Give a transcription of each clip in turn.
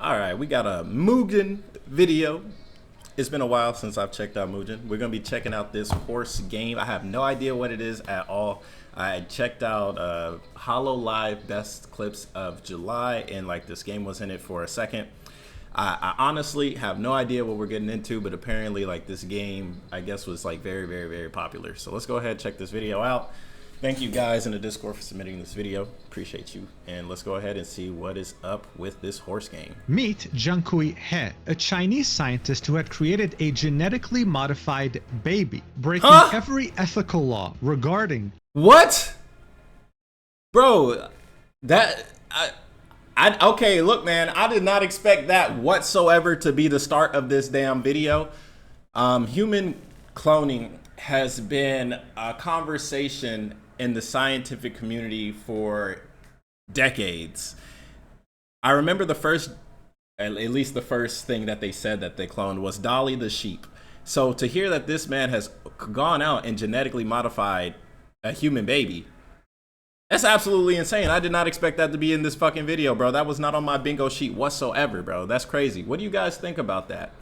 All right, we got a Mujin video. It's been a while since I've checked out Mujin. We're gonna be checking out this horse game. I have no idea what it is at all. I checked out Hollow Live best clips of July, and like this game was in it for a second. I honestly have no idea what we're getting into, but apparently like this game, I guess, was like very popular. So let's go ahead and check this video out. Thank you guys in the Discord for submitting this video. Appreciate you. And let's go ahead and see what is up with this horse game. Meet Jiankui He, a Chinese scientist who had created a genetically modified baby, breaking every ethical law regarding... What? Bro, okay, look, man, I did not expect that whatsoever to be the start of this damn video. Human cloning has been a conversation in the scientific community for decades. I remember at least the first thing that they said that they cloned was Dolly the sheep. So to hear that this man has gone out and genetically modified a human baby, that's absolutely insane. I did not expect that to be in this fucking video, bro. That was not on my bingo sheet whatsoever, bro. That's crazy. What do you guys think about that?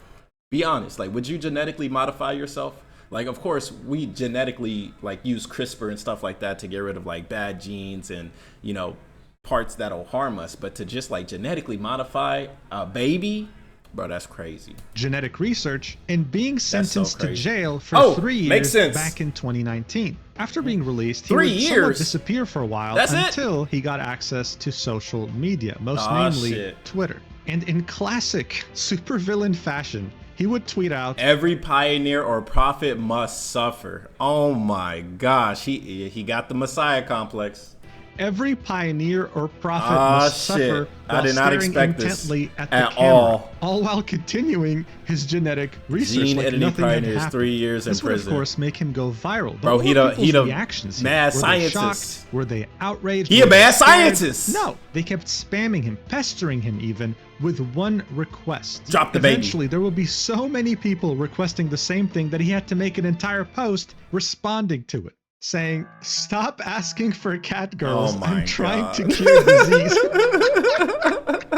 Be honest. Like, would you genetically modify yourself? Like, of course, we genetically like use CRISPR and stuff like that to get rid of like bad genes and, you know, parts that'll harm us. But to just like genetically modify a baby, bro, that's crazy. Genetic research and being sentenced to jail for 3 years back in 2019. After being released, he would somewhat disappear for a while until he got access to social media, most namely Twitter. And in classic supervillain fashion, he would tweet out, "Every pioneer or prophet must suffer." Oh my gosh, he got the Messiah complex. Every pioneer or prophet must suffer while I did not staring expect intently this at the camera, all while continuing his genetic research Gene like editing nothing had pioneers, happened. 3 years in this would, prison. of course, make him go viral. But bro, he the reactions mad were scientist. They shocked? Were they outraged? He a mad scientist. No, they kept spamming him, pestering him even, with one request. Drop the baby. Eventually, there will be so many people requesting the same thing that he had to make an entire post responding to it, saying, "Stop asking for cat girls. I'm trying to cure disease."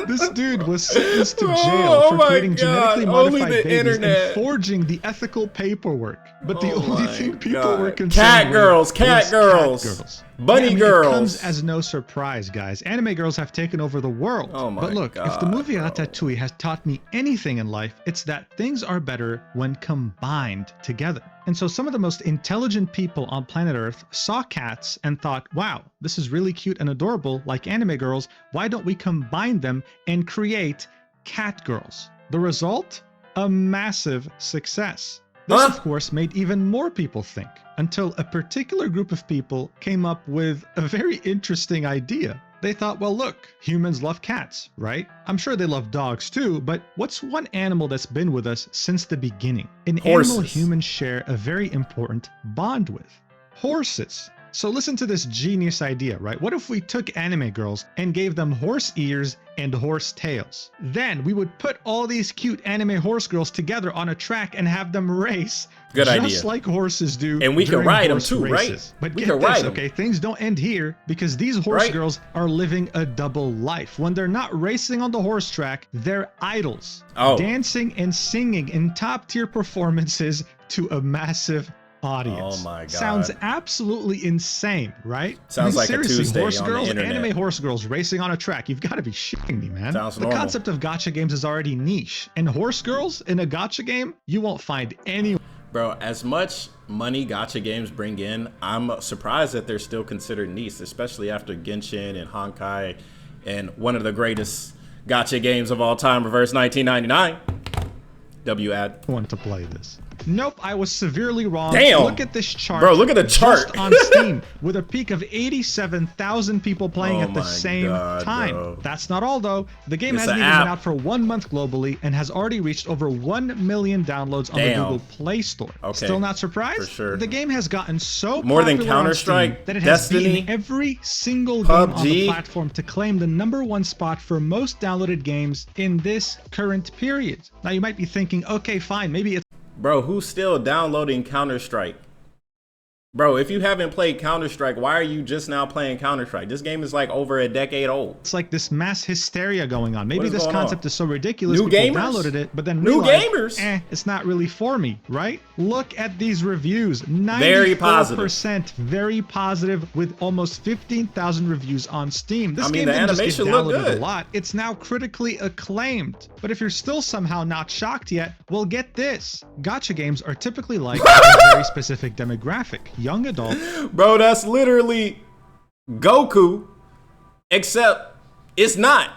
This dude was sentenced to jail for creating genetically modified babies and forging the ethical paperwork. But the only thing people were concerned with cat girls, bunny girls. It comes as no surprise, guys. Anime girls have taken over the world. But look, if the movie Ratatouille has taught me anything in life, it's that things are better when combined together. And so some of the most intelligent people on planet Earth saw cats and thought, wow, this is really cute and adorable, like anime girls. Why don't we combine them and create cat girls? The result? A massive success. This, of course, made even more people think, until a particular group of people came up with a very interesting idea. They thought, well, look, humans love cats, right? I'm sure they love dogs too, but what's one animal that's been with us since the beginning? An animal humans share a very important bond with. Horses. So listen to this genius idea, right? What if we took anime girls and gave them horse ears and horse tails? Then we would put all these cute anime horse girls together on a track and have them race. Good idea. Just like horses do. And we can ride them too, races. Right? But we get can this, ride them. Okay? Things don't end here, because these horse girls are living a double life. When they're not racing on the horse track, they're idols. Dancing and singing in top-tier performances to a massive audience. Oh my god. Sounds absolutely insane, right? Sounds like seriously, a Tuesday horse on girls, the internet. anime horse girls racing on a track. You've got to be shitting me, man. Sounds the normal. concept of gacha games is already niche, and horse girls in a gacha game, you won't find any. Bro, as much money gacha games bring in, I'm surprised that they're still considered niche, especially after Genshin and Honkai and one of the greatest gacha games of all time, Reverse 1999. W ad. I want to play this. Nope, I was severely wrong. Damn. Look at this chart. Bro, look at the chart. Just on Steam, with a peak of 87,000 people playing at the same time. Bro. That's not all, though. The game hasn't even been out for 1 month globally and has already reached over 1 million downloads on the Google Play Store. Still not surprised? For sure. The game has gotten so more than popular Counter-Strike, on Steam that it has Destiny, beaten every single PUBG. game on the platform to claim the #1 spot for most downloaded games in this current period. Now, you might be thinking, okay, fine, maybe it's Bro, who's still downloading Counter-Strike? Bro, if you haven't played Counter-Strike, why are you just now playing Counter-Strike? This game is like over a decade old. It's like this mass hysteria going on. Maybe this concept is so ridiculous New people gamers? downloaded it, but then New realized, gamers. it's not really for me, right? Look at these reviews. 94%, very positive, with almost 15,000 reviews on Steam. This game didn't just get downloaded a lot. It's now critically acclaimed. But if you're still somehow not shocked yet, well, get this. Gacha games are typically like a very specific demographic. Young adult. Bro, that's literally Goku, except it's not.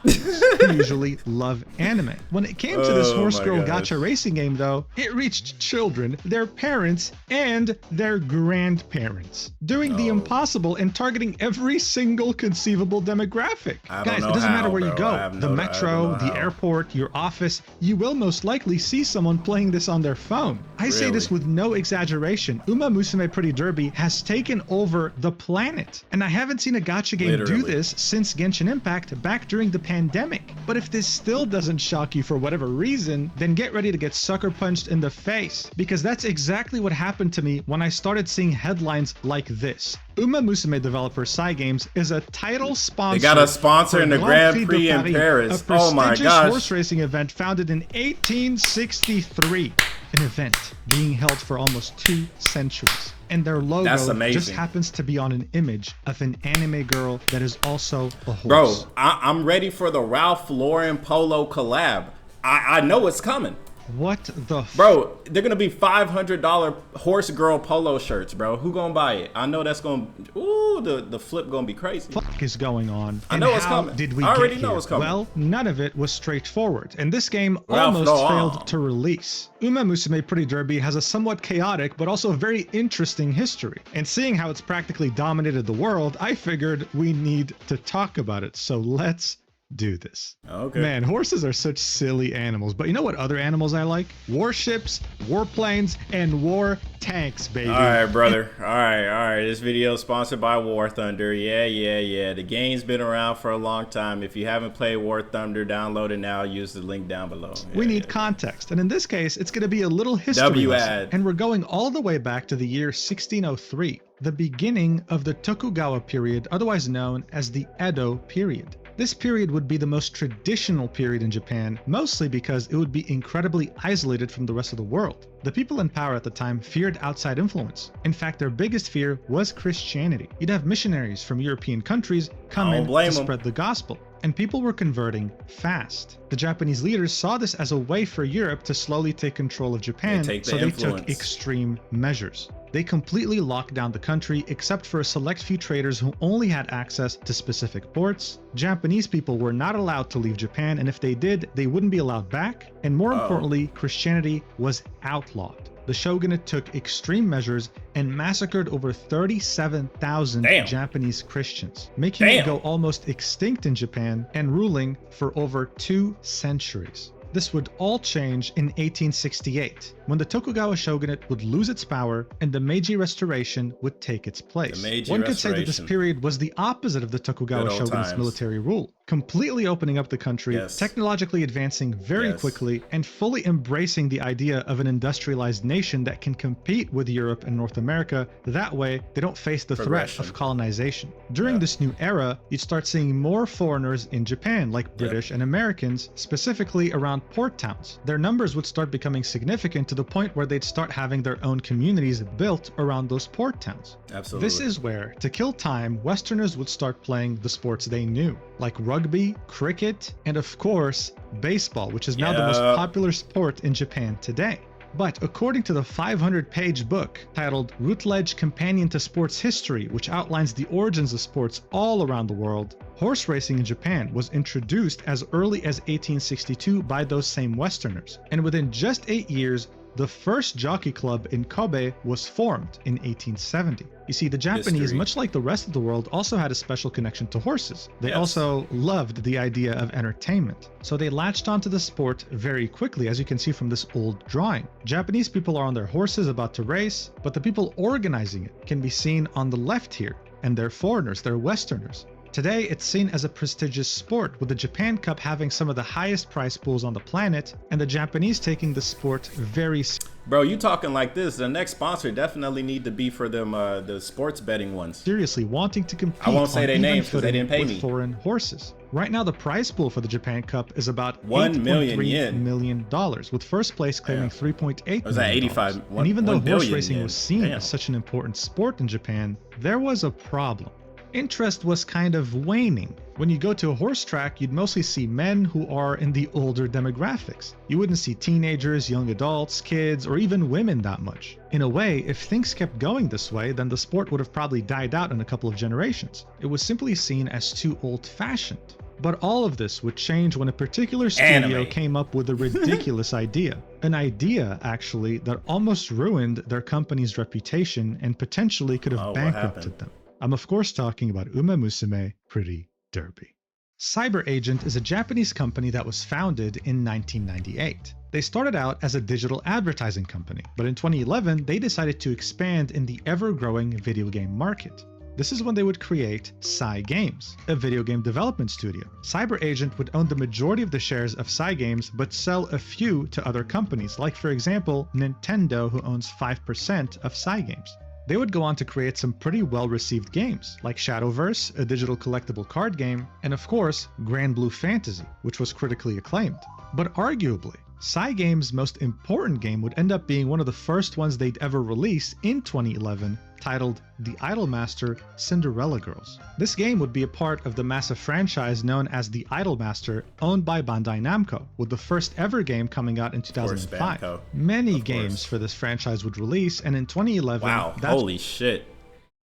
Usually love anime. When it came to this horse girl gacha racing game, though, it reached children, their parents, and their grandparents, doing the impossible and targeting every single conceivable demographic. Guys, it doesn't matter where you go. The metro, the airport, your office, you will most likely see someone playing this on their phone. I say this with no exaggeration. Umamusume Pretty Derby has taken over the planet. And I haven't seen a gacha game do this since Genshin Impact back during the pandemic. But if this still doesn't shock you for whatever reason, then get ready to get sucker punched in the face, because that's exactly what happened to me when I started seeing headlines like this. Umamusume developer Cygames is a title sponsor. They got a sponsor in the Grand Prix in Paris. A prestigious horse racing event founded in 1863. An event being held for almost 2 centuries. And their logo just happens to be on an image of an anime girl that is also a horse. Bro, I'm ready for the Ralph Lauren Polo collab. I know it's coming. What the Bro, they're gonna be $500 horse girl polo shirts, bro. Who gonna buy it? I know that's gonna, the flip gonna be crazy. What the fuck is going on? I know it's coming. Did we I already get know here? it's coming. Well, none of it was straightforward, and this game almost failed to release. Umamusume Pretty Derby has a somewhat chaotic but also very interesting history, and seeing how it's practically dominated the world, I figured we need to talk about it. So let's do this. Okay. Man, horses are such silly animals, but you know what other animals I like? Warships, warplanes, and war tanks, baby. All right, brother. All right. This video is sponsored by War Thunder. Yeah. The game's been around for a long time. If you haven't played War Thunder, download it now. Use the link down below. We need context, and in this case, it's going to be a little history lesson. And we're going all the way back to the year 1603, the beginning of the Tokugawa period, otherwise known as the Edo period. This period would be the most traditional period in Japan, mostly because it would be incredibly isolated from the rest of the world. The people in power at the time feared outside influence. In fact, their biggest fear was Christianity. You'd have missionaries from European countries come in to spread the gospel, and people were converting fast. The Japanese leaders saw this as a way for Europe to slowly take control of Japan, so they took extreme measures. They completely locked down the country except for a select few traders who only had access to specific ports. Japanese people were not allowed to leave Japan, and if they did, they wouldn't be allowed back. And more importantly, Christianity was outlawed. The shogunate took extreme measures and massacred over 37,000 Japanese Christians, making it go almost extinct in Japan and ruling for over 2 centuries. This would all change in 1868, when the Tokugawa shogunate would lose its power and the Meiji Restoration would take its place. One could say that this period was the opposite of the Tokugawa shogunate's military rule, completely opening up the country, technologically advancing very quickly, and fully embracing the idea of an industrialized nation that can compete with Europe and North America. That way, they don't face the threat of colonization. During this new era, you'd start seeing more foreigners in Japan, like British and Americans, specifically around port towns. Their numbers would start becoming significant to the point where they'd start having their own communities built around those port towns. Absolutely. This is where, to kill time, Westerners would start playing the sports they knew, like rugby, cricket, and of course, baseball, which is now the most popular sport in Japan today. But according to the 500-page book titled Routledge Companion to Sports History, which outlines the origins of sports all around the world, horse racing in Japan was introduced as early as 1862 by those same Westerners. And within just 8 years, the first jockey club in Kobe was formed in 1870. You see, the Japanese, much like the rest of the world, also had a special connection to horses. They also loved the idea of entertainment. So they latched onto the sport very quickly, as you can see from this old drawing. Japanese people are on their horses about to race, but the people organizing it can be seen on the left here, and they're foreigners, they're Westerners. Today, it's seen as a prestigious sport, with the Japan Cup having some of the highest prize pools on the planet, and the Japanese taking the sport very seriously. Bro, you talking like this. The next sponsor definitely need to be for them, the sports betting ones. Seriously, wanting to compete. I won't say their names because they didn't pay me. Foreign horses. Right now, the prize pool for the Japan Cup is about $1 million million, with first place claiming 3.8 was that 85? And even though horse racing yen was seen as such an important sport in Japan, there was a problem. Interest was kind of waning. When you go to a horse track, you'd mostly see men who are in the older demographics. You wouldn't see teenagers, young adults, kids, or even women that much. In a way, if things kept going this way, then the sport would have probably died out in a couple of generations. It was simply seen as too old-fashioned. But all of this would change when a particular studio came up with a ridiculous idea. An idea, actually, that almost ruined their company's reputation and potentially could have bankrupted them. I'm of course talking about Umamusume Pretty Derby. Cyber Agent is a Japanese company that was founded in 1998. They started out as a digital advertising company, but in 2011 they decided to expand in the ever-growing video game market. This is when they would create Cygames, a video game development studio. Cyber Agent would own the majority of the shares of Cygames, but sell a few to other companies, like for example Nintendo, who owns 5% of Cygames. They would go on to create some pretty well-received games, like Shadowverse, a digital collectible card game, and of course, Grand Blue Fantasy, which was critically acclaimed. But arguably, Cygames' most important game would end up being one of the first ones they'd ever release in 2011, titled The Idolmaster Cinderella Girls. This game would be a part of the massive franchise known as The Idolmaster, owned by Bandai Namco, with the first ever game coming out in 2005. Many games for this franchise would release, and in 2011... Wow, holy shit.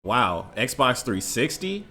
Wow, Xbox 360?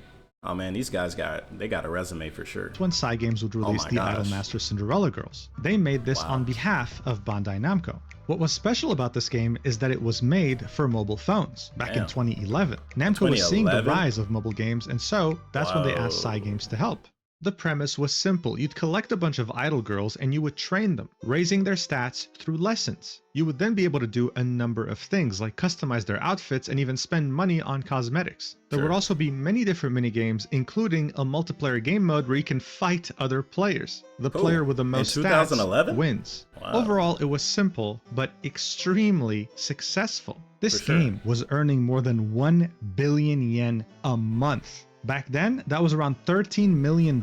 Oh man, these guys got a resume for sure. When Cygames would release The Idolmaster Cinderella Girls. They made this on behalf of Bandai Namco. What was special about this game is that it was made for mobile phones back in 2011. Namco was seeing the rise of mobile games, and so that's when they asked Cygames to help. The premise was simple. You'd collect a bunch of idol girls and you would train them, raising their stats through lessons. You would then be able to do a number of things, like customize their outfits and even spend money on cosmetics. There would also be many different minigames, including a multiplayer game mode where you can fight other players. The player with the most stats wins. Overall, it was simple, but extremely successful. This game was earning more than 1 billion yen a month. Back then, that was around $13 million.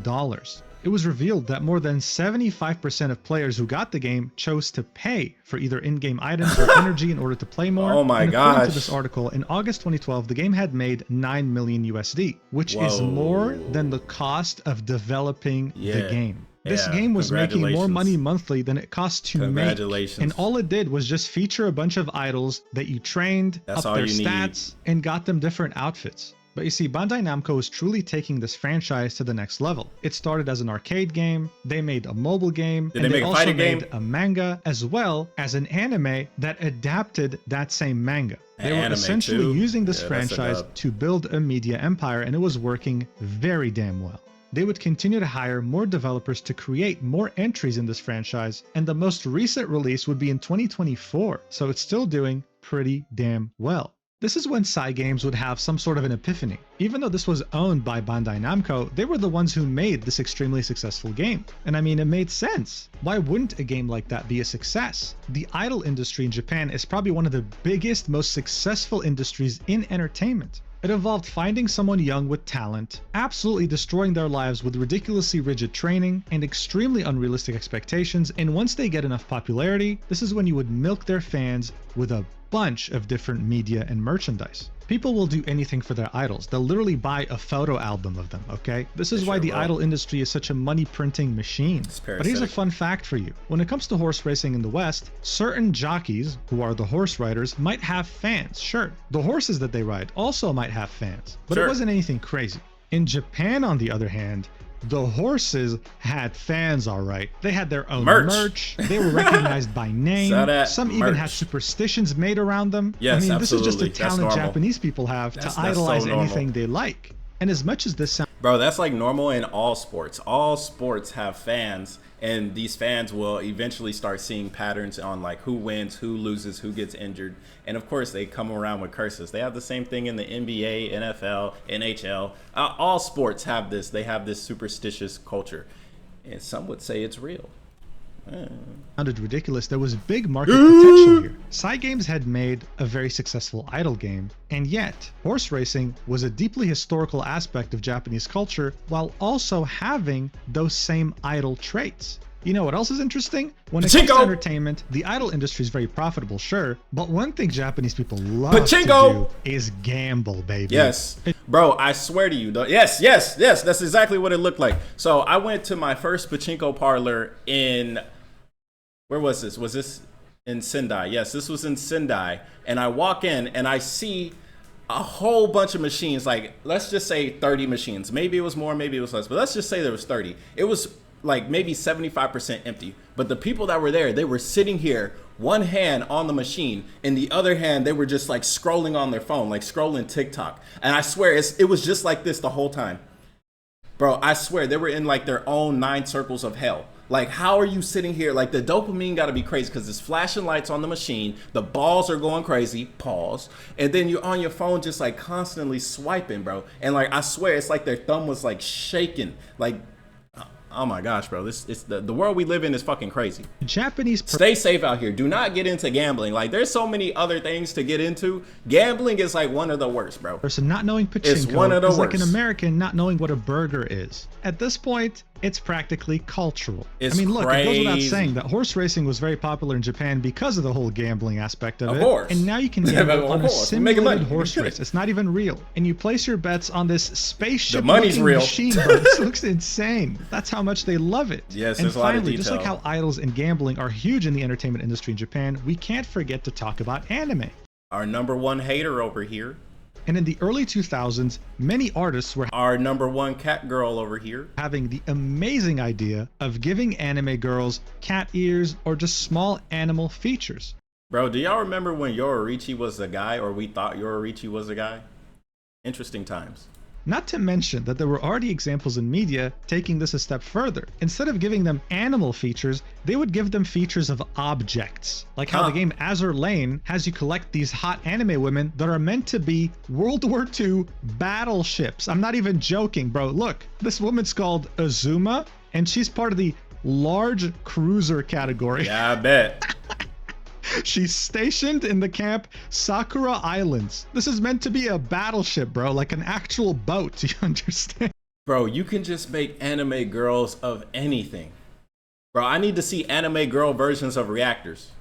It was revealed that more than 75% of players who got the game chose to pay for either in-game items or energy in order to play more. Oh my gosh. According to this article, in August 2012, the game had made 9 million USD, which is more than the cost of developing the game. This game was making more money monthly than it cost to make. And all it did was just feature a bunch of idols that you trained, up their stats, and got them different outfits. But you see, Bandai Namco is truly taking this franchise to the next level. It started as an arcade game, they made a mobile game, and they also made a manga, as well as an anime that adapted that same manga. They were essentially using this franchise to build a media empire, and it was working very damn well. They would continue to hire more developers to create more entries in this franchise, and the most recent release would be in 2024, so it's still doing pretty damn well. This is when Cygames would have some sort of an epiphany. Even though this was owned by Bandai Namco, they were the ones who made this extremely successful game. And I mean, it made sense. Why wouldn't a game like that be a success? The idol industry in Japan is probably one of the biggest, most successful industries in entertainment. It involved finding someone young with talent, absolutely destroying their lives with ridiculously rigid training and extremely unrealistic expectations, and once they get enough popularity, this is when you would milk their fans with a bunch of different media and merchandise. People will do anything for their idols. They'll literally buy a photo album of them, okay? This is why the idol industry is such a money printing machine. But here's a fun fact for you. When it comes to horse racing in the West, certain jockeys, who are the horse riders, might have fans, sure. The horses that they ride also might have fans, but it wasn't anything crazy. In Japan, on the other hand, the horses had fans, all right. They had their own merch. They were recognized by name. Some even had superstitions made around them. Yes, I mean, absolutely. This is just a talent Japanese people have to idolize anything they like. And as much as this sounds... Bro, that's like normal in all sports. All sports have fans, and these fans will eventually start seeing patterns on like who wins, who loses, who gets injured. And of course, they come around with curses. They have the same thing in the NBA, NFL, NHL. All sports have this. They have this superstitious culture. And some would say it's real. Sounded ridiculous. There was big market potential here. Cygames had made a very successful idle game, and yet horse racing was a deeply historical aspect of Japanese culture while also having those same idle traits. You know what else is interesting? When it comes to entertainment, the idle industry is very profitable, sure, but one thing Japanese people love to do is gamble, baby. Yes. Bro, I swear to you, yes, that's exactly what it looked like. So I went to my first pachinko parlor in, where was this? Was this in Sendai? Yes, this was in Sendai. And I walk in and I see a whole bunch of machines, like let's just say 30 machines. Maybe it was more, maybe it was less, but let's just say there was 30. It was like maybe 75% empty. But the people that were there, they were sitting here, one hand on the machine, and the other hand, they were just like scrolling on their phone, like scrolling TikTok. And I swear it was just like this the whole time. Bro, I swear they were in like their own 9 circles of hell. Like, how are you sitting here? Like, the dopamine got to be crazy because there's flashing lights on the machine. The balls are going crazy. Pause. And then you're on your phone just like constantly swiping, bro. And like, I swear it's like their thumb was like shaking. Like, oh my gosh, bro. It's the world we live in is fucking crazy. Stay safe out here. Do not get into gambling. Like, there's so many other things to get into. Gambling is like one of the worst, bro. Person not knowing pachinko is one of the worst. Like an American not knowing what a burger is. At this point, it's practically cultural. It's look, crazy. It goes without saying that horse racing was very popular in Japan because of the whole gambling aspect of it. Course. And now you can gamble on a simulated horse race. It's not even real. And you place your bets on this spaceship machine, bro. This looks insane. That's how much they love it. Yes, and there's a lot of finally, detail. just like how idols and gambling are huge in the entertainment industry in Japan, we can't forget to talk about anime. Our #1 hater over here. And in the early 2000s, many artists were our #1 cat girl over here having the amazing idea of giving anime girls cat ears or just small animal features. Bro, do y'all remember when Yoruichi was a guy, or we thought Yoruichi was a guy? Interesting times. Not to mention that there were already examples in media taking this a step further. Instead of giving them animal features, they would give them features of objects. Like how the game Azur Lane has you collect these hot anime women that are meant to be World War II battleships. I'm not even joking, bro. Look, this woman's called Azuma, and she's part of the large cruiser category. Yeah, I bet. She's stationed in the camp Sakura Islands. This is meant to be a battleship, bro, like an actual boat. Do you understand? Bro, you can just make anime girls of anything. Bro, I need to see anime girl versions of reactors.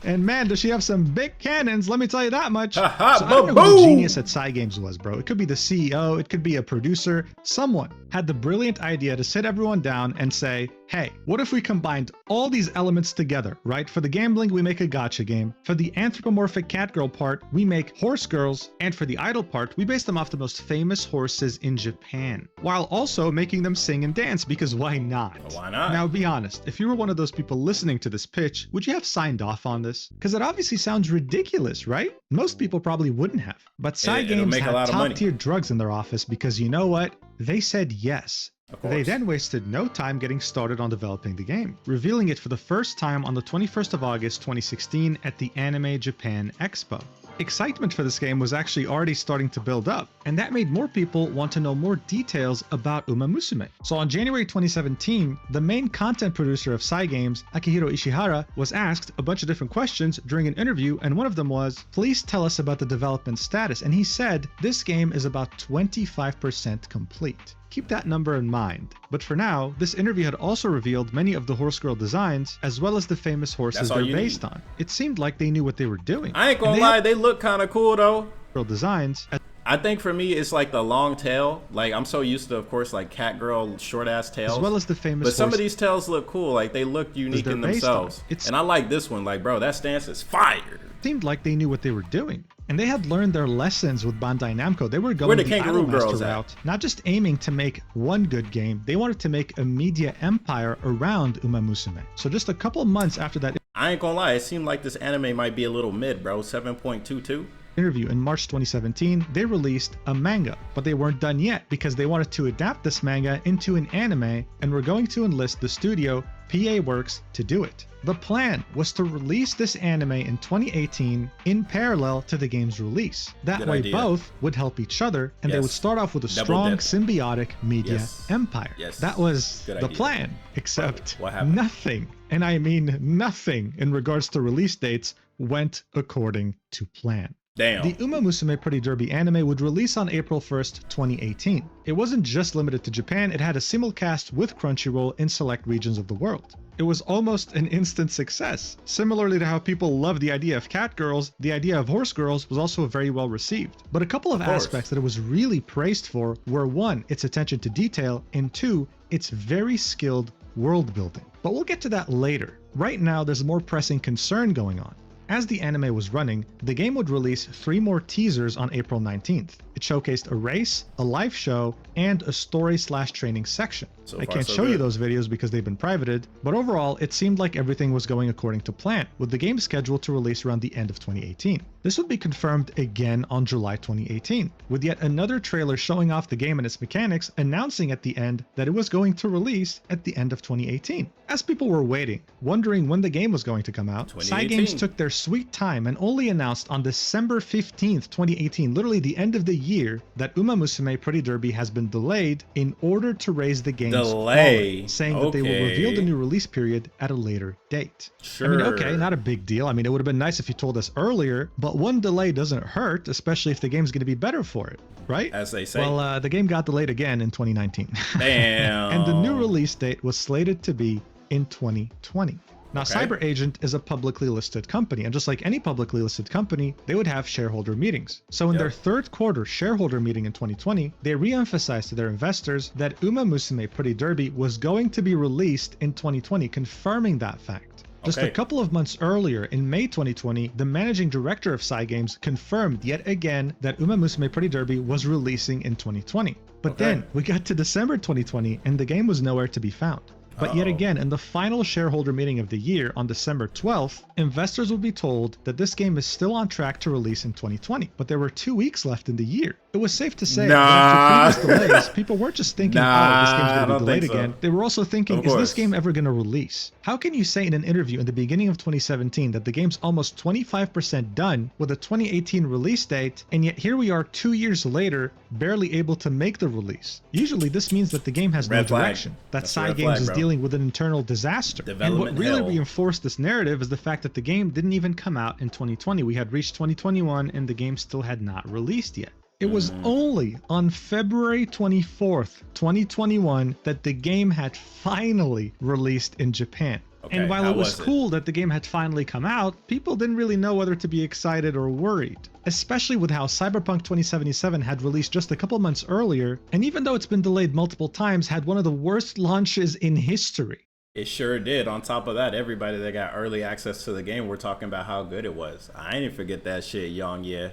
And man, does she have some big cannons, let me tell you that much. So I don't know who the genius at Cygames was, bro. It could be the CEO, it could be a producer. Someone had the brilliant idea to sit everyone down and say, hey, what if we combined all these elements together, right? For the gambling, we make a gacha game. For the anthropomorphic cat girl part, we make horse girls. And for the idol part, we base them off the most famous horses in Japan, while also making them sing and dance, because why not? Why not? Now, be honest, if you were one of those people listening to this pitch, would you have signed off on this? Because it obviously sounds ridiculous, right? Most people probably wouldn't have. But Cygames had top-tier drugs in their office because you know what? They said yes. They then wasted no time getting started on developing the game, revealing it for the first time on the 21st of August 2016 at the Anime Japan Expo. Excitement for this game was actually already starting to build up, and that made more people want to know more details about Umamusume. So on January 2017, the main content producer of Cygames, Akihiro Ishihara, was asked a bunch of different questions during an interview, and one of them was, please tell us about the development status. And he said, this game is about 25% complete. Keep that number in mind. But for now, this interview had also revealed many of the horse girl designs, as well as the famous horses they're based on. It seemed like they knew what they were doing. I ain't gonna lie, they look kind of cool though. Girl designs. I think for me, it's like the long tail. Like, I'm so used to, of course, like cat girl short ass tails. As well as the famous But some of these tails look cool. Like, they look unique in themselves. And I like this one. Like, bro, that stance is fire. Seemed like they knew what they were doing. And they had learned their lessons with Bandai Namco. They were going the kangaroo girls route, not just aiming to make one good game. They wanted to make a media empire around Umamusume. So just a couple months after that, I ain't gonna lie, it seemed like this anime might be a little mid, bro. 7.22. interview in March 2017, they released a manga, but they weren't done yet because they wanted to adapt this manga into an anime and were going to enlist the studio PA Works to do it. The plan was to release this anime in 2018 in parallel to the game's release. That Good way idea. Both would help each other and they would start off with a Double strong dip. symbiotic media empire. That was Good the idea. plan, except What happened? nothing, and I mean nothing in regards to release dates went according to plan. Damn. The Umamusume Pretty Derby anime would release on April 1st, 2018. It wasn't just limited to Japan, it had a simulcast with Crunchyroll in select regions of the world. It was almost an instant success. Similarly to how people love the idea of cat girls, the idea of horse girls was also very well received. But a couple of aspects that it was really praised for were 1, its attention to detail, and 2, its very skilled world building. But we'll get to that later. Right now, there's a more pressing concern going on. As the anime was running, the game would release 3 more teasers on April 19th. It showcased a race, a live show, and a story/training section. I can't show you those videos because they've been privated, but overall, it seemed like everything was going according to plan, with the game scheduled to release around the end of 2018. This would be confirmed again on July 2018, with yet another trailer showing off the game and its mechanics, announcing at the end that it was going to release at the end of 2018. As people were waiting, wondering when the game was going to come out, Cygames took their sweet time and only announced on December 15th, 2018, literally the end of the year, that Umamusume Pretty Derby has been delayed in order to raise the game's quality, saying that they will reveal the new release period at a later date. I mean, okay, not a big deal. I mean, it would have been nice if you told us earlier, but one delay doesn't hurt, especially if the game's going to be better for it, right? As they say. Well, the game got delayed again in 2019. Damn. And the new release date was slated to be in 2020. Now, Cyber Agent is a publicly listed company, and just like any publicly listed company, they would have shareholder meetings. So in their third quarter shareholder meeting in 2020, they re-emphasized to their investors that Umamusume Pretty Derby was going to be released in 2020, confirming that fact. Just a couple of months earlier, in May 2020, the managing director of Cygames confirmed yet again that Umamusume Pretty Derby was releasing in 2020. But then we got to December 2020 and the game was nowhere to be found. But yet again, in the final shareholder meeting of the year on December 12th, investors would be told that this game is still on track to release in 2020, but there were 2 weeks left in the year. It was safe to say that after previous delays, people weren't just thinking, oh, this game's going to be delayed again. They were also thinking, is this game ever going to release? How can you say in an interview in the beginning of 2017 that the game's almost 25% done with a 2018 release date, and yet here we are 2 years later, barely able to make the release? Usually this means that the game has no direction, that Cygames is dealing with an internal disaster. And what really reinforced this narrative is the fact that the game didn't even come out in 2020. We had reached 2021 and the game still had not released yet. It was only on February 24th, 2021 that the game had finally released in Japan. And while it was cool that the game had finally come out, people didn't really know whether to be excited or worried. Especially with how Cyberpunk 2077 had released just a couple months earlier, and even though it's been delayed multiple times, had one of the worst launches in history. It sure did. On top of that, everybody that got early access to the game were talking about how good it was. I ain't forget that shit, young, yeah.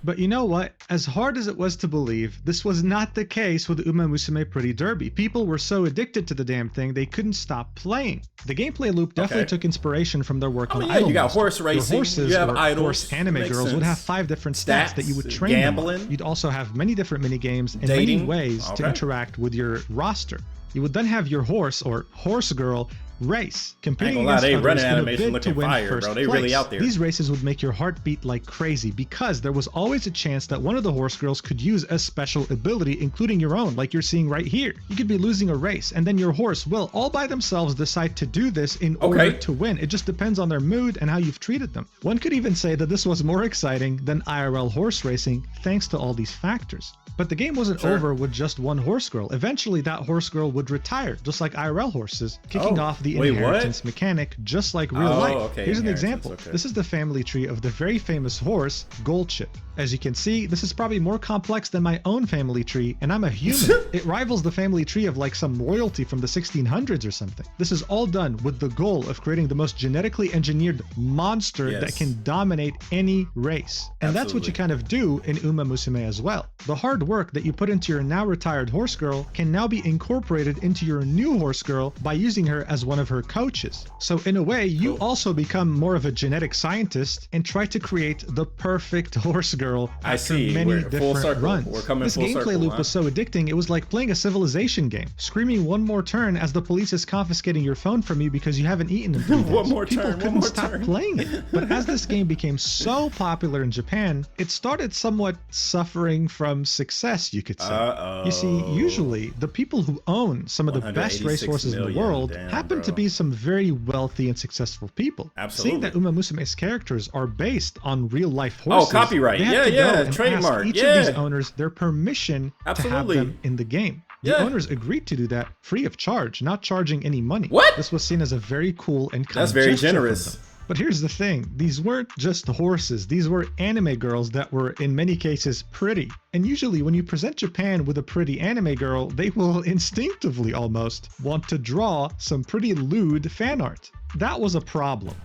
But you know what? As hard as it was to believe, this was not the case with Umamusume Pretty Derby. People were so addicted to the damn thing, they couldn't stop playing. The gameplay loop definitely took inspiration from their work on Idol. You got horse racing, horses, you have idols, horse anime girls would have 5 different stats that you would train gambling. them on. You'd also have many different mini games and many ways to interact with your roster. You would then have your horse or horse girl race, competing against others in a bid to win first place. Really out there. These races would make your heart beat like crazy because there was always a chance that one of the horse girls could use a special ability, including your own, like you're seeing right here. You could be losing a race, and then your horse will all by themselves decide to do this in order to win. It just depends on their mood and how you've treated them. One could even say that this was more exciting than IRL horse racing, thanks to all these factors. But the game wasn't over with just one horse girl. Eventually, that horse girl would retire, just like IRL horses, kicking off the inheritance mechanic, just like real life. Here's an example. This is the family tree of the very famous horse, Goldchip. As you can see, this is probably more complex than my own family tree, and I'm a human. It rivals the family tree of like some royalty from the 1600s or something. This is all done with the goal of creating the most genetically engineered monster that can dominate any race. And that's what you kind of do in Umamusume as well. The hard work that you put into your now retired horse girl can now be incorporated into your new horse girl by using her as one of of her coaches. So in a way, you also become more of a genetic scientist and try to create the perfect horse girl after many different runs. This gameplay loop was so addicting, it was like playing a Civilization game. Screaming one more turn as the police is confiscating your phone from you because you haven't eaten in 3 days. People couldn't stop playing it. But as this game became so popular in Japan, it started somewhat suffering from success, you could say. You see, usually the people who own some of the best racehorses in the world happen to be some very wealthy and successful people. Seeing that Umamusume's characters are based on real life horses. Oh, copyright. Yeah, trademark. Each of these owners their permission to have them in the game. The owners agreed to do that free of charge, not charging any money. What? This was seen as a very cool and kind That's very generous. But here's the thing, these weren't just horses, these were anime girls that were in many cases pretty. And usually when you present Japan with a pretty anime girl, they will instinctively almost want to draw some pretty lewd fan art. That was a problem.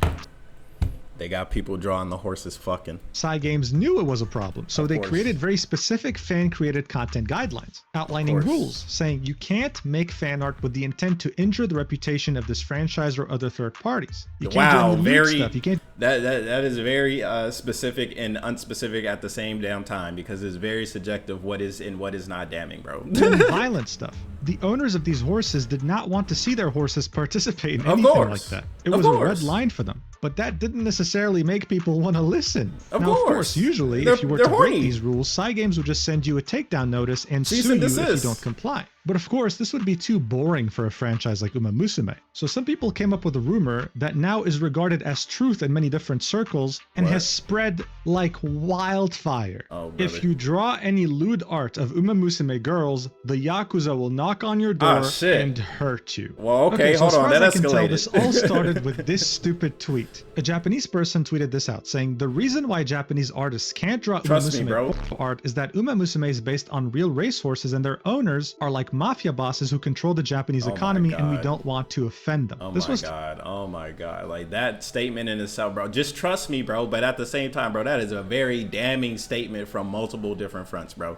They got people drawing the horses fucking. Cygames knew it was a problem, so they created very specific fan-created content guidelines, outlining rules, saying you can't make fan art with the intent to injure the reputation of this franchise or other third parties. You can't do any stuff. You can't. That is very specific and unspecific at the same damn time, because it's very subjective what is and what is not damning, bro. Violent stuff. The owners of these horses did not want to see their horses participate in anything like that. It was a red line for them. But that didn't necessarily make people want to listen. Of course, usually, if you were to break these rules, Cygames would just send you a takedown notice and sue you if you don't comply. But of course, this would be too boring for a franchise like Umamusume. So some people came up with a rumor that now is regarded as truth in many different circles and has spread like wildfire. If you draw any lewd art of Umamusume girls, the Yakuza will knock on your door and hurt you. Well, okay, hold on, that escalated. This all started with this stupid tweet. A Japanese person tweeted this out, saying the reason why Japanese artists can't draw Umamusume art is that Umamusume is based on real racehorses and their owners are like mafia bosses who control the Japanese economy, and we don't want to offend them. Oh my god, like that statement in itself, bro. Just trust me, bro. But at the same time, bro, that is a very damning statement from multiple different fronts, bro.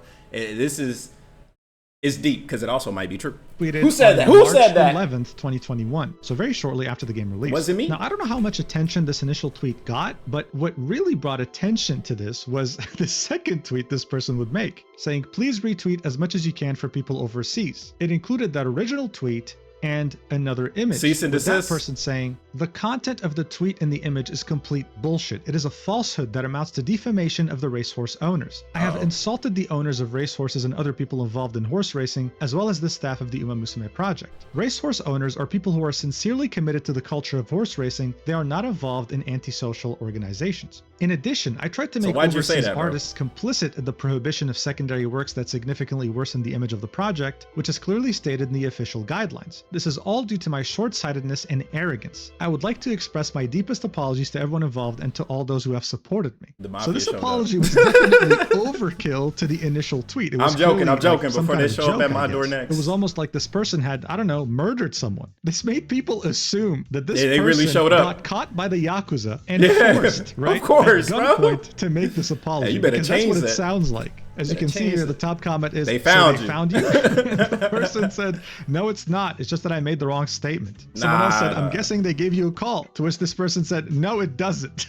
It's deep because it also might be true. Who said that? Who said that? March 11th, 2021. So very shortly after the game released. Was it me? Now, I don't know how much attention this initial tweet got, but what really brought attention to this was the second tweet this person would make, saying, please retweet as much as you can for people overseas. It included that original tweet and another image. Cease and desist. That person saying, the content of the tweet and the image is complete bullshit. It is a falsehood that amounts to defamation of the racehorse owners. I have insulted the owners of racehorses and other people involved in horse racing, as well as the staff of the Umamusume project. Racehorse owners are people who are sincerely committed to the culture of horse racing. They are not involved in antisocial organizations. In addition, I tried to make overseas artists complicit in the prohibition of secondary works that significantly worsen the image of the project, which is clearly stated in the official guidelines. This is all due to my short-sightedness and arrogance. I would like to express my deepest apologies to everyone involved and to all those who have supported me. So this apology was definitely overkill to the initial tweet. It was I'm joking, before they show up at my door next. It was almost like this person had, I don't know, murdered someone. This made people assume that this person really showed up. got caught by the Yakuza and forced, right? Of course, at gunpoint to make this apology. You better because change that's what it sounds like. As you can see here, the top comment is, they found you. The person said, no, it's not. It's just that I made the wrong statement. Someone else said, I'm guessing they gave you a call. To which this person said, no, it doesn't.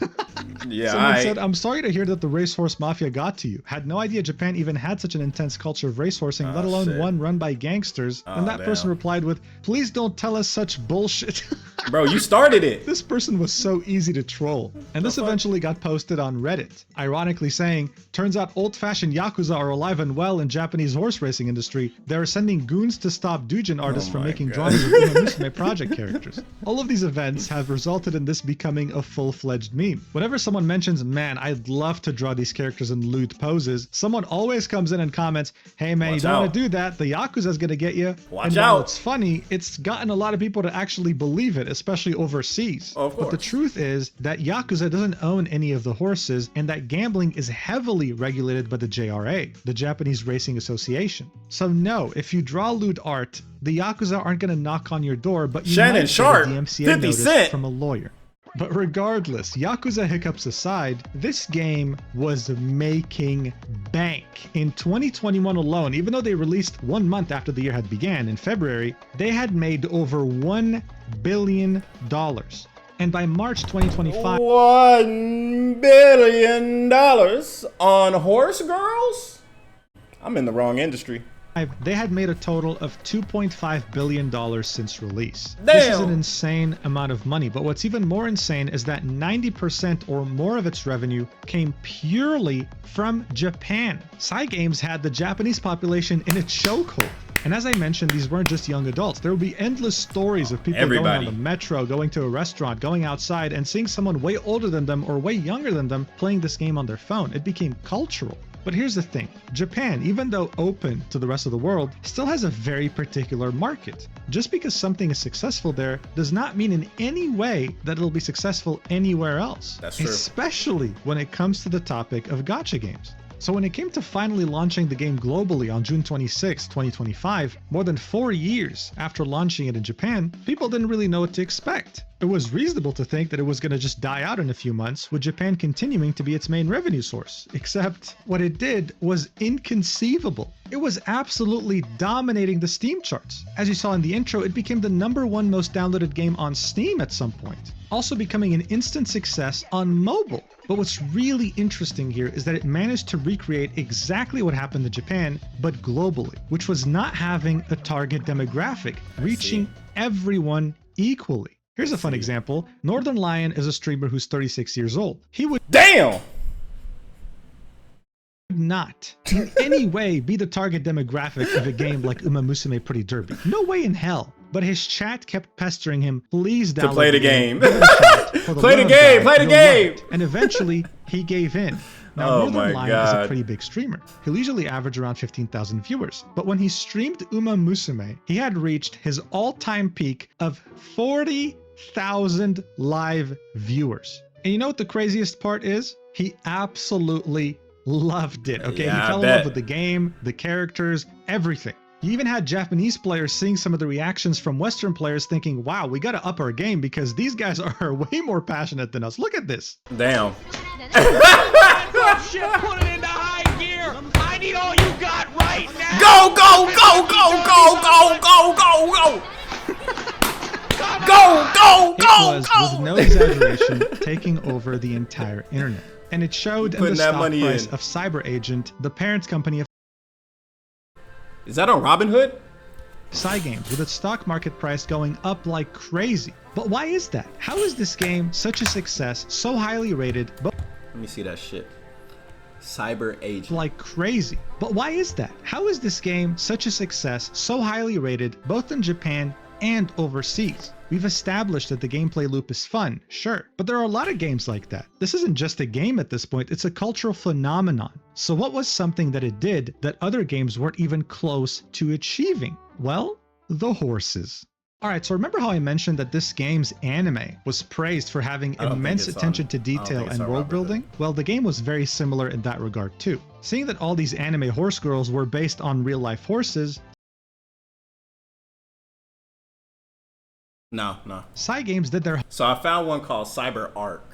Someone said, I'm sorry to hear that the racehorse mafia got to you. Had no idea Japan even had such an intense culture of racehorsing, let alone one run by gangsters. And that person replied with, please don't tell us such bullshit. Bro, you started it. This person was so easy to troll. And this eventually got posted on Reddit, ironically saying, turns out old-fashioned Yakuza are alive and well in Japanese horse racing industry. They are sending goons to stop doujin artists from making drawings of Umamusume project characters. All of these events have resulted in this becoming a full-fledged meme. Whenever someone mentions, man, I'd love to draw these characters in lewd poses, someone always comes in and comments, hey man, you don't want to do that. The Yakuza's gonna get you. And while it's funny, it's gotten a lot of people to actually believe it, especially overseas. But the truth is that Yakuza doesn't own any of the horses, and that gambling is heavily regulated by the JRA, the Japanese Racing Association. So no, if you draw lewd art, the Yakuza aren't going to knock on your door, but you might get a DMCA notice from a lawyer. But regardless, Yakuza hiccups aside, this game was making bank. In 2021 alone, even though they released 1 month after the year had began in February, they had made over $1 billion. And by March 2025, $1 billion on horse girls? I'm in the wrong industry. they had made a total of $2.5 billion since release. Damn. This is an insane amount of money, but what's even more insane is that 90% or more of its revenue came purely from Japan. Cygames had the Japanese population in its chokehold. And as I mentioned, these weren't just young adults. There would be endless stories of people going on the metro, going to a restaurant, going outside, and seeing someone way older than them or way younger than them playing this game on their phone. It became cultural. But here's the thing, Japan, even though open to the rest of the world, still has a very particular market. Just because something is successful there does not mean in any way that it'll be successful anywhere else. That's true. Especially when it comes to the topic of gacha games. So when it came to finally launching the game globally on June 26, 2025, more than 4 years after launching it in Japan, people didn't really know what to expect. It was reasonable to think that it was going to just die out in a few months, with Japan continuing to be its main revenue source. Except what it did was inconceivable. It was absolutely dominating the Steam charts. As you saw in the intro, it became the #1 most downloaded game on Steam at some point, also becoming an instant success on mobile. But what's really interesting here is that it managed to recreate exactly what happened in Japan, but globally, which was not having a target demographic, reaching everyone equally. Here's a fun example. Northern Lion is a streamer who's 36 years old. He would not in any way be the target demographic of a game like Umamusume Pretty Derby. No way in hell. But his chat kept pestering him, please download to play the game. Play the game! And eventually, he gave in. Now, Northern Lion is a pretty big streamer. He'll usually average around 15,000 viewers. But when he streamed Umamusume, he had reached his all-time peak of 40,000 live viewers. And you know what the craziest part is? He absolutely loved it, okay? Yeah, he fell in love with the game, the characters, everything. You even had Japanese players seeing some of the reactions from Western players thinking, wow, we gotta up our game because these guys are way more passionate than us. Look at this. Damn. Shit, put it into high gear. I need all you got right now. Go, go, go, go, go, go, go, go. Go. It was, with no exaggeration, taking over the entire internet. And it showed in the stock price of Cyber Agent, the parent company of Is that on Robinhood? Cygames, with its stock market price going up like crazy. But why is that? How is this game such a success, so highly rated, but let me see that shit. Cyber Agent. Like crazy. But why is that? How is this game such a success, so highly rated, both in Japan and overseas? We've established that the gameplay loop is fun, sure, but there are a lot of games like that. This isn't just a game at this point, it's a cultural phenomenon. So what was something that it did that other games weren't even close to achieving? Well, the horses. Alright, so remember how I mentioned that this game's anime was praised for having immense attention to detail and world building? Well, the game was very similar in that regard too. Seeing that all these anime horse girls were based on real life horses, No. Cygames did their... So I found one called Cyber Arc.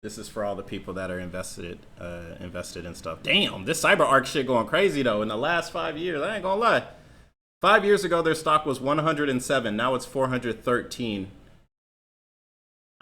This is for all the people that are invested in stuff. Damn, this Cyber Arc shit going crazy though. In the last 5 years, I ain't gonna lie. 5 years ago, their stock was 107. Now it's 413.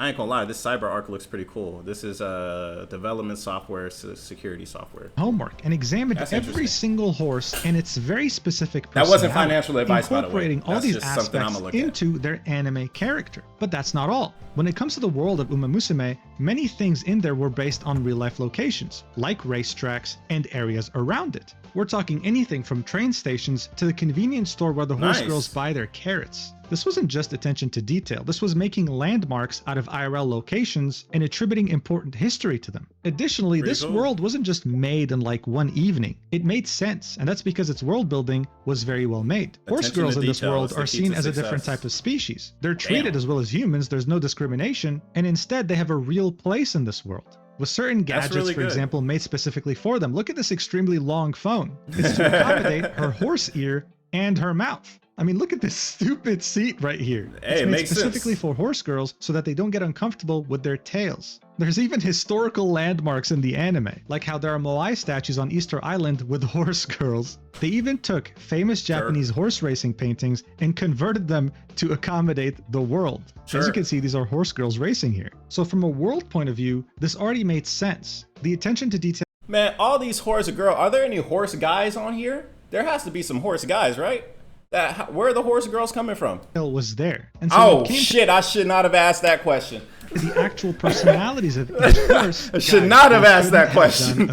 I ain't gonna lie, this Cyber Arc looks pretty cool. This is development software, security software. Homework and examined every single horse and its very specific personality. That wasn't financial advice, by the way. Incorporating all these aspects into their anime character. But that's not all. When it comes to the world of Umamusume, many things in there were based on real-life locations, like racetracks and areas around it. We're talking anything from train stations to the convenience store where the horse girls buy their carrots. This wasn't just attention to detail, this was making landmarks out of IRL locations and attributing important history to them. Additionally, this world wasn't just made in like one evening. It made sense, and that's because its world building was very well made. Horse girls in this world are seen as a different type of species. They're treated as well as humans, there's no discrimination, and instead they have a real place in this world. With certain gadgets, for example, made specifically for them. Look at this extremely long phone. It's to accommodate her horse ear and her mouth. I mean, look at this stupid seat right here. Hey, it's made makes specifically sense for horse girls so that they don't get uncomfortable with their tails. There's even historical landmarks in the anime, like how there are Moai statues on Easter Island with horse girls. They even took famous Japanese horse racing paintings and converted them to accommodate the world. As you can see, these are horse girls racing here. So from a world point of view, this already made sense. The attention to detail. Man, all these horse girls, are there any horse guys on here? There has to be some horse guys, right? Where are the horse girls coming from? Was there. And so oh shit, I should not have asked that question. The actual personalities of each horse. I should not have asked that question.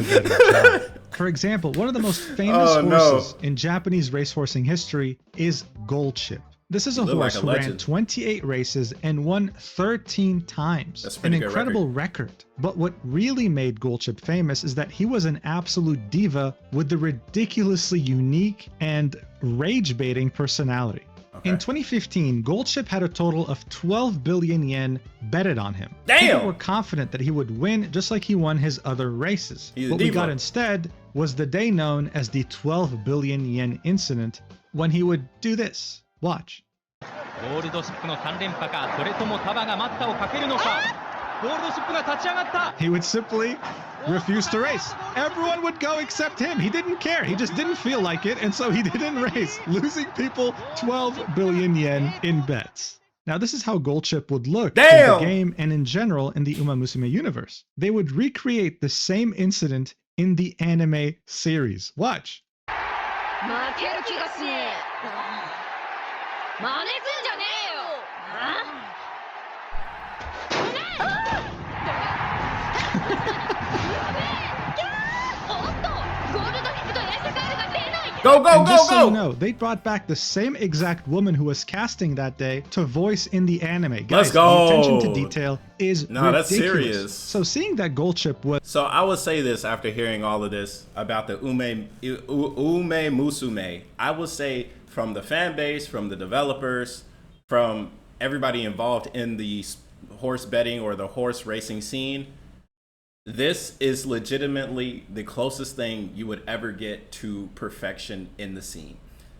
For example, one of the most famous horses in Japanese racehorsing history is Goldship. This is a horse who ran 28 races and won 13 times. That's an incredible record. But what really made Goldship famous is that he was an absolute diva with the ridiculously unique and rage-baiting personality. In 2015, Goldship had a total of 12 billion yen betted on him. Damn! People were confident that he would win just like he won his other races. What we got instead was the day known as the 12 billion yen incident, when he would do this. Watch. He would simply refuse to race. Everyone would go except him. He didn't care. He just didn't feel like it, and so he didn't race, losing people 12 billion yen in bets. Now, this is how Goldship would look in the game and in general in the Umamusume universe. They would recreate the same incident in the anime series. Watch. Go, go, and just go, so go! You know, they brought back the same exact woman who was casting that day to voice in the anime. Guys, let's go! The attention to detail is ridiculous. That's serious. So seeing that Goldship was... So I would say this after hearing all of this about the Umamusume. I would say from the fan base, from the developers, from everybody involved in the horse betting or the horse racing scene, this is legitimately the closest thing you would ever get to perfection in the scene.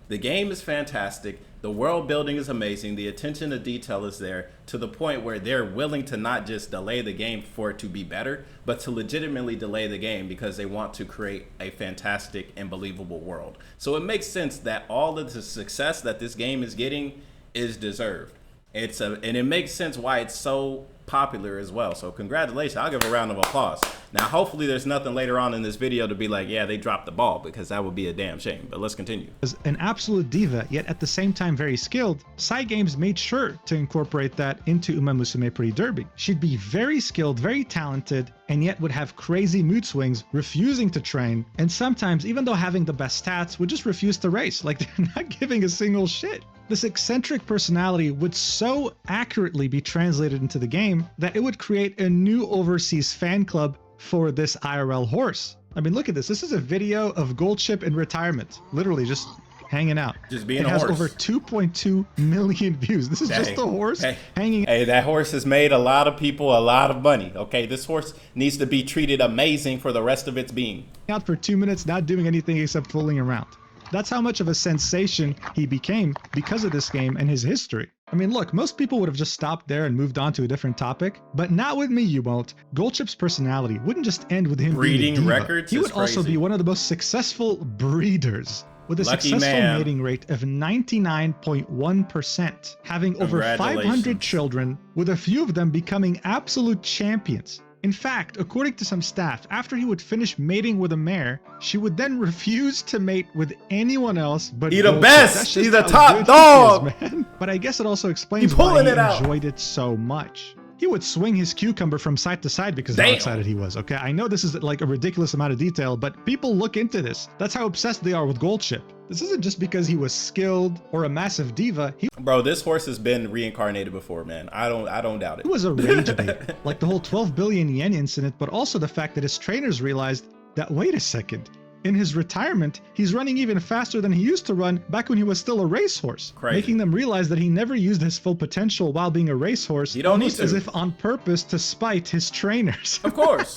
The game is fantastic. The world building is amazing. The attention to detail is there to the point where they're willing to not just delay the game for it to be better, but to legitimately delay the game because they want to create a fantastic and believable world. So it makes sense that all of the success that this game is getting is deserved. And it makes sense why it's so popular as well. So congratulations. I'll give a round of applause. Now, hopefully there's nothing later on in this video to be like, yeah, they dropped the ball, because that would be a damn shame. But let's continue. As an absolute diva, yet at the same time very skilled, Cygames made sure to incorporate that into Umamusume Pretty Derby. She'd be very skilled, very talented, and yet would have crazy mood swings, refusing to train, and sometimes, even though having the best stats, would just refuse to race, like they're not giving a single shit. This eccentric personality would so accurately be translated into the game that it would create a new overseas fan club for this IRL horse. I mean, look at this. This is a video of Goldship in retirement, literally just hanging out. Just being a horse. It has over 2.2 million views. This is just a horse hanging. Hey, that horse has made a lot of people a lot of money. Okay, this horse needs to be treated amazing for the rest of its being. Out for 2 minutes, not doing anything except fooling around. That's how much of a sensation he became because of this game and his history. I mean, look, most people would have just stopped there and moved on to a different topic, but not with me, you won't. Goldship's personality wouldn't just end with him breeding being a diva. records. He would also be one of the most successful breeders, with a successful mating rate of 99.1%, having over 500 children, with a few of them becoming absolute champions. In fact, according to some staff, after he would finish mating with a mare, she would then refuse to mate with anyone else but He's the best! He's the top dog! Man. But I guess it also explains why he enjoyed it so much. He would swing his cucumber from side to side because of how excited he was, okay? I know this is like a ridiculous amount of detail, but people look into this. That's how obsessed they are with Goldship. This isn't just because he was skilled or a massive diva. Bro, this horse has been reincarnated before, man. I don't doubt it. He was a rage bait, like the whole 12 billion yen incident, but also the fact that his trainers realized that, wait a second, in his retirement, he's running even faster than he used to run back when he was still a racehorse, making them realize that he never used his full potential while being a racehorse, you don't need to. As if on purpose to spite his trainers. Of course.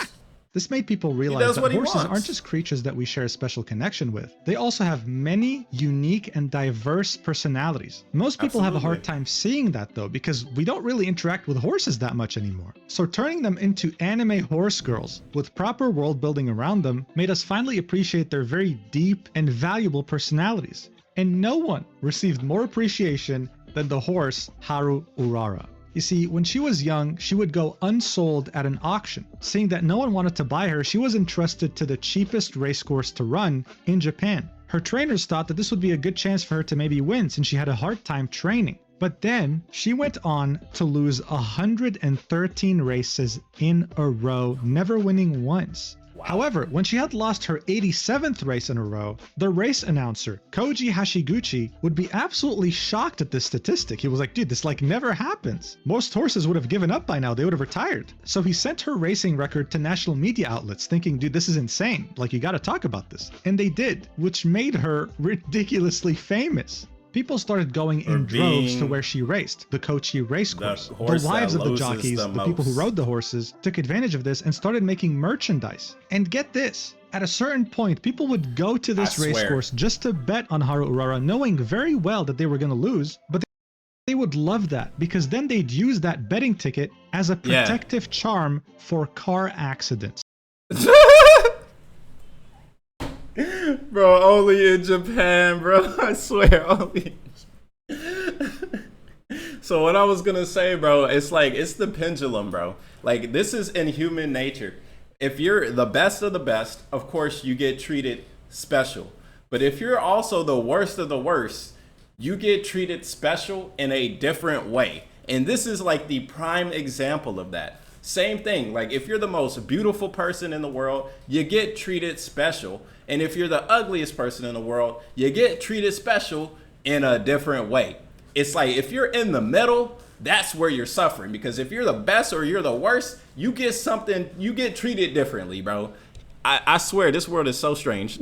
This made people realize that horses wants. aren't just creatures that we share a special connection with. They also have many unique and diverse personalities. Most people have a hard time seeing that though, because we don't really interact with horses that much anymore. So turning them into anime horse girls with proper world building around them made us finally appreciate their very deep and valuable personalities. And no one received more appreciation than the horse Haruara. You see, when she was young, she would go unsold at an auction. Seeing that no one wanted to buy her, she was entrusted to the cheapest racecourse to run in Japan. Her trainers thought that this would be a good chance for her to maybe win since she had a hard time training. But then she went on to lose 113 races in a row, never winning once. Wow. However, when she had lost her 87th race in a row, the race announcer, Koji Hashiguchi, would be absolutely shocked at this statistic. He was like, dude, this like never happens. Most horses would have given up by now. They would have retired. So he sent her racing record to national media outlets thinking, dude, this is insane. Like, you got to talk about this. And they did, which made her ridiculously famous. People started going in droves to where she raced, the Kochi racecourse. The wives of the jockeys, the people who rode the horses, took advantage of this and started making merchandise. And get this, at a certain point, people would go to this racecourse just to bet on Haruara, knowing very well that they were going to lose, but they would love that because then they'd use that betting ticket as a protective charm for car accidents. Bro, only in Japan, bro. I swear, only. So what I was gonna say, bro, it's like, it's the pendulum, bro. Like, this is in human nature. If you're the best of the best, of course, you get treated special. But if you're also the worst of the worst, you get treated special in a different way. And this is like the prime example of that. Same thing, like if you're the most beautiful person in the world, you get treated special. And if you're the ugliest person in the world, you get treated special in a different way. It's like if you're in the middle, that's where you're suffering. Because if you're the best or you're the worst, you get something, you get treated differently, bro. I swear, this world is so strange.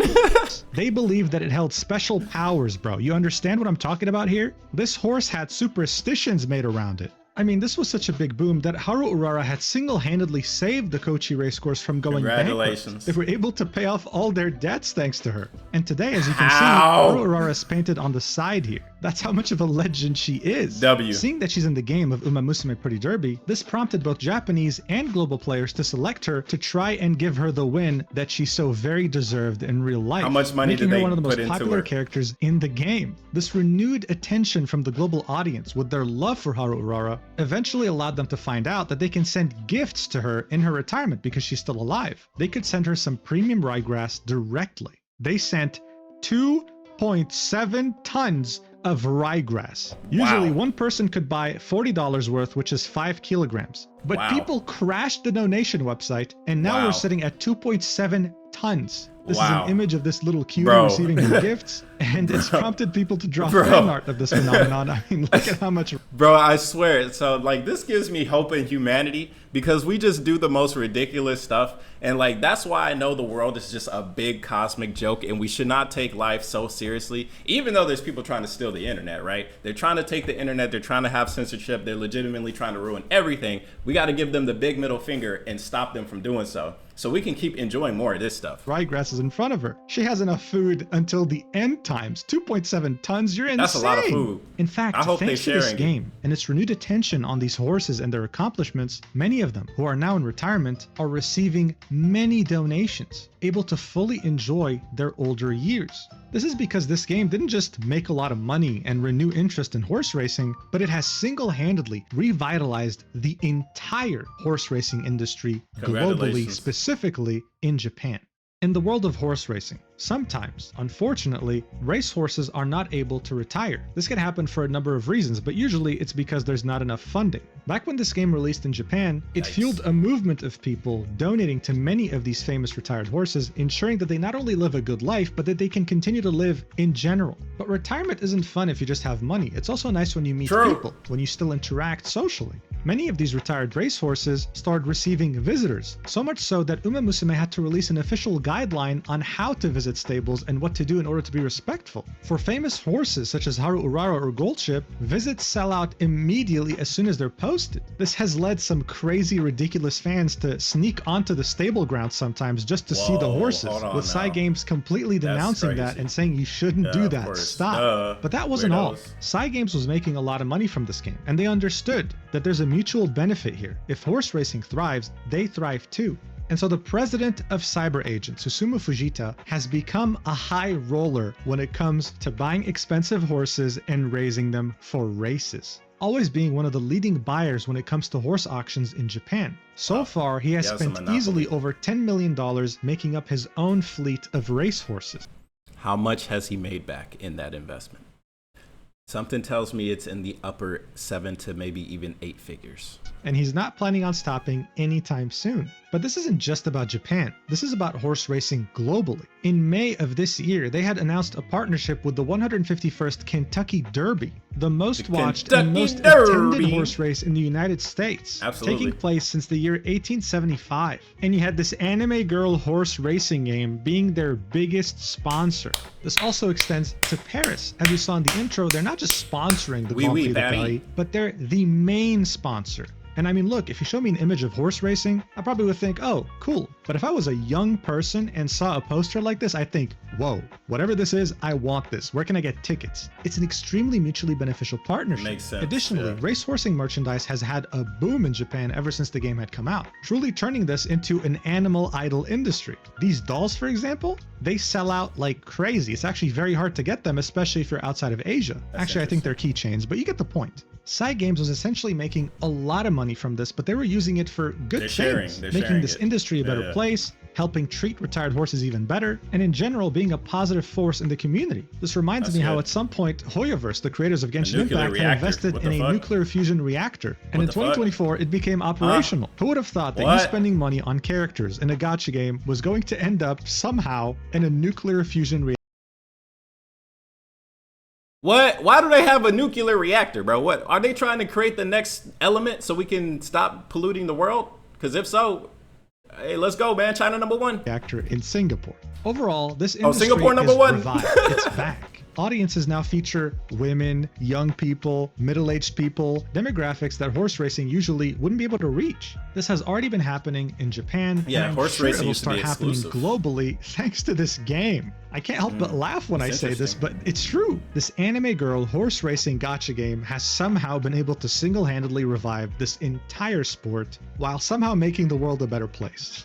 They believed that it held special powers, bro. You understand what I'm talking about here? This horse had superstitions made around it. I mean, this was such a big boom that Haruara had single-handedly saved the Kochi racecourse from going bankrupt. They were able to pay off all their debts thanks to her. And today, as you can see, Haruara is painted on the side here. That's how much of a legend she is. Seeing that she's in the game of Umamusume Pretty Derby, this prompted both Japanese and global players to select her to try and give her the win that she so very deserved in real life. How much money did they put into her? Making her one of the most popular characters in the game. This renewed attention from the global audience with their love for Haruara eventually allowed them to find out that they can send gifts to her in her retirement because she's still alive. They could send her some premium ryegrass directly. They sent 2.7 tons of ryegrass. Usually one person could buy $40 worth, which is 5 kilograms. But people crashed the donation website, and now we're sitting at 2.7 tons. This is an image of this little cutie receiving her gifts, and it's prompted people to draw fan art of this phenomenon. I mean, look at how much... Bro, I swear. So, like, this gives me hope in humanity because we just do the most ridiculous stuff. And, like, that's why I know the world is just a big cosmic joke, and we should not take life so seriously, even though there's people trying to steal the internet, right? They're trying to take the internet. They're trying to have censorship. They're legitimately trying to ruin everything. We got to give them the big middle finger and stop them from doing so we can keep enjoying more of this stuff. Ryegrass is in front of her. She has enough food until the end times. 2.7 tons, you're insane. That's a lot of food. In fact, thanks to this game and its renewed attention on these horses and their accomplishments, many of them who are now in retirement are receiving many donations, able to fully enjoy their older years. This is because this game didn't just make a lot of money and renew interest in horse racing, but it has single-handedly revitalized the entire horse racing industry globally, specifically in Japan. In the world of horse racing, sometimes, unfortunately, racehorses are not able to retire. This can happen for a number of reasons, but usually it's because there's not enough funding. Back when this game released in Japan, it fueled a movement of people donating to many of these famous retired horses, ensuring that they not only live a good life, but that they can continue to live in general. But retirement isn't fun if you just have money. It's also nice when you meet people, when you still interact socially. Many of these retired racehorses started receiving visitors, so much so that Umamusume had to release an official guideline on how to visit stables and what to do in order to be respectful. For famous horses such as Haruara or Goldship, visits sell out immediately as soon as they're posted. This has led some crazy, ridiculous fans to sneak onto the stable grounds sometimes just to see the horses, with Cygames completely denouncing that and saying you shouldn't do that, stop. But that wasn't all. Cygames was making a lot of money from this game, and they understood that there's a mutual benefit here. If horse racing thrives, they thrive too. And so the president of cyber agents, Susumu Fujita, has become a high roller when it comes to buying expensive horses and raising them for races, always being one of the leading buyers when it comes to horse auctions in Japan. So far, he has spent easily over $10 million making up his own fleet of racehorses. How much has he made back in that investment? Something tells me it's in the upper 7 to maybe even 8 figures. And he's not planning on stopping anytime soon. But this isn't just about Japan. This is about horse racing globally. In May of this year, they had announced a partnership with the 151st Kentucky Derby, the most watched and most attended horse race in the United States, taking place since the year 1875. And you had this anime girl horse racing game being their biggest sponsor. This also extends to Paris. As you saw in the intro, they're not just sponsoring the Grand Prix de Paris, but they're the main sponsor. And I mean, look, if you show me an image of horse racing, I probably would think, oh, cool. But if I was a young person and saw a poster like this, I think, whoa, whatever this is, I want this. Where can I get tickets? It's an extremely mutually beneficial partnership. Makes sense. Additionally, racehorsing merchandise has had a boom in Japan ever since the game had come out, truly turning this into an animal idol industry. These dolls, for example, they sell out like crazy. It's actually very hard to get them, especially if you're outside of Asia. Actually, I think they're keychains, but you get the point. Cygames was essentially making a lot of money from this, but they were using it for good things, making this industry a better place, helping treat retired horses even better, and in general being a positive force in the community. This reminds me how at some point Hoyoverse, the creators of Genshin Impact, had invested in a nuclear fusion reactor, and in 2024 it became operational. Who would have thought that you spending money on characters in a gacha game was going to end up somehow in a nuclear fusion reactor? What? Why do they have a nuclear reactor, bro? What? Are they trying to create the next element so we can stop polluting the world? Because if so, hey, let's go, man. China #1. Reactor in Singapore. Overall, this industry Singapore is #1. revived. It's back. Audiences now feature women, young people, middle-aged people, demographics that horse racing usually wouldn't be able to reach. This has already been happening in Japan, and I'm horse sure racing it'll used to be start happening exclusive globally thanks to this game. I can't help but laugh when I say this, but it's true. This anime girl horse racing gacha game has somehow been able to single-handedly revive this entire sport while somehow making the world a better place.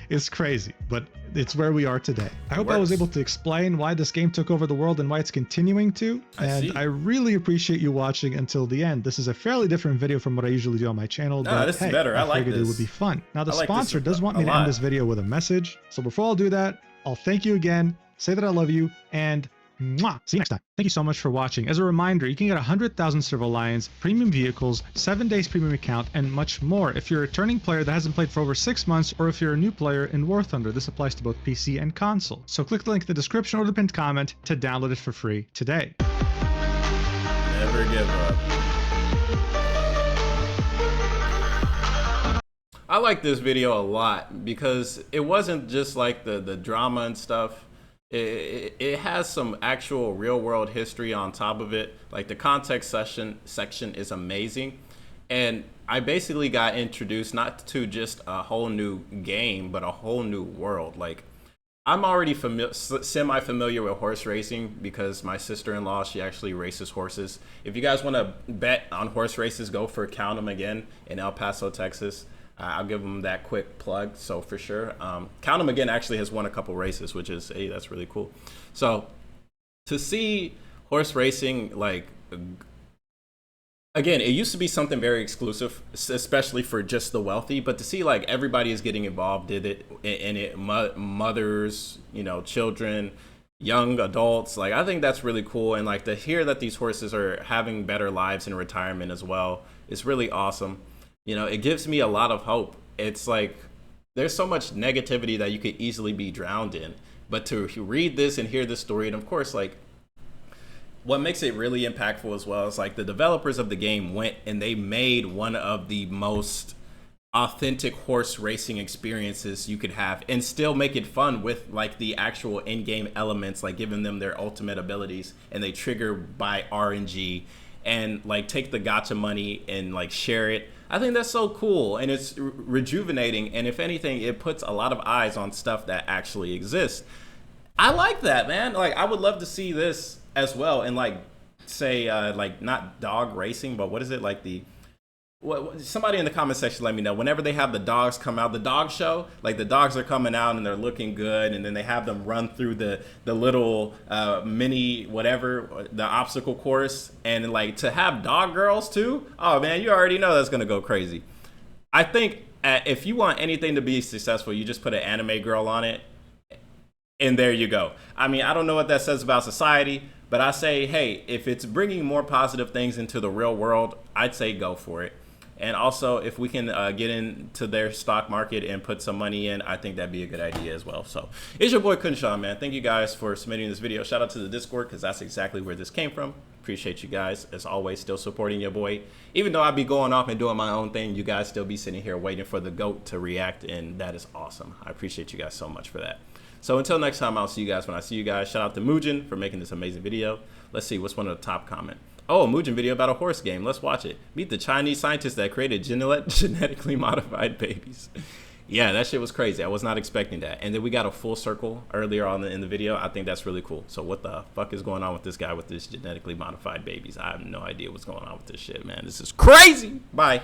It's crazy, but it's where we are today. I hope I was able to explain why this game took over the world and why it's continuing to, and I really appreciate you watching until the end. This is a fairly different video from what I usually do on my channel, but this hey, is better. I figured it would be fun. Now the sponsor does want me to end this video with a message, so before I'll do that, I'll thank you again, say that I love you, and mwah, see you next time. Thank you so much for watching. As a reminder, you can get 100,000 Servo Lions, premium vehicles, 7 days premium account, and much more if you're a returning player that hasn't played for over 6 months, or if you're a new player in War Thunder. This applies to both PC and console. So click the link in the description or the pinned comment to download it for free today. Never give up. I like this video a lot because it wasn't just like the drama and stuff. It has some actual real world history on top of it. Like the context section is amazing. And I basically got introduced not to just a whole new game, but a whole new world. Like I'm already semi-familiar with horse racing because my sister-in-law, she actually races horses. If you guys want to bet on horse races, go for Count 'em Again in El Paso, Texas. I'll give them that quick plug. So for sure, Count 'em Again actually has won a couple races, which is, hey, that's really cool. So to see horse racing, like, again, it used to be something very exclusive, especially for just the wealthy, but to see like everybody is getting involved in it, mothers, you know, children, young adults, like I think that's really cool. And like to hear that these horses are having better lives in retirement as well is really awesome. You know, it gives me a lot of hope. It's like there's so much negativity that you could easily be drowned in, but to read this and hear this story, and of course, like what makes it really impactful as well is like the developers of the game went and they made one of the most authentic horse racing experiences you could have, and still make it fun with like the actual in-game elements, like giving them their ultimate abilities, and they trigger by RNG, and like take the gacha money and like share it. I think that's so cool, and it's rejuvenating, and if anything, it puts a lot of eyes on stuff that actually exists. I like that, man. Like, I would love to see this as well, and like say like not dog racing, but what is it, like the somebody in the comment section let me know, whenever they have the dogs come out, the dog show, like the dogs are coming out and they're looking good, and then they have them run through the little mini whatever, the obstacle course, and like to have dog girls too, oh man, you already know that's gonna go crazy. I think if you want anything to be successful, you just put an anime girl on it, and there you go. I mean, I don't know what that says about society, but I say, hey, if it's bringing more positive things into the real world, I'd say go for it. And also, if we can get into their stock market and put some money in, I think that'd be a good idea as well. So it's your boy KhunShawn, man. Thank you guys for submitting this video. Shout out to the Discord, because that's exactly where this came from. Appreciate you guys, as always, still supporting your boy. Even though I'd be going off and doing my own thing, you guys still be sitting here waiting for the GOAT to react, and that is awesome. I appreciate you guys so much for that. So until next time, I'll see you guys when I see you guys. Shout out to Mujin for making this amazing video. Let's see, what's one of the top comment? Oh, a Mujin video about a horse game. Let's watch it. Meet the Chinese scientists that created genetically modified babies. Yeah, that shit was crazy. I was not expecting that. And then we got a full circle earlier on in the video. I think that's really cool. So what the fuck is going on with this guy with this genetically modified babies? I have no idea what's going on with this shit, man. This is crazy. Bye.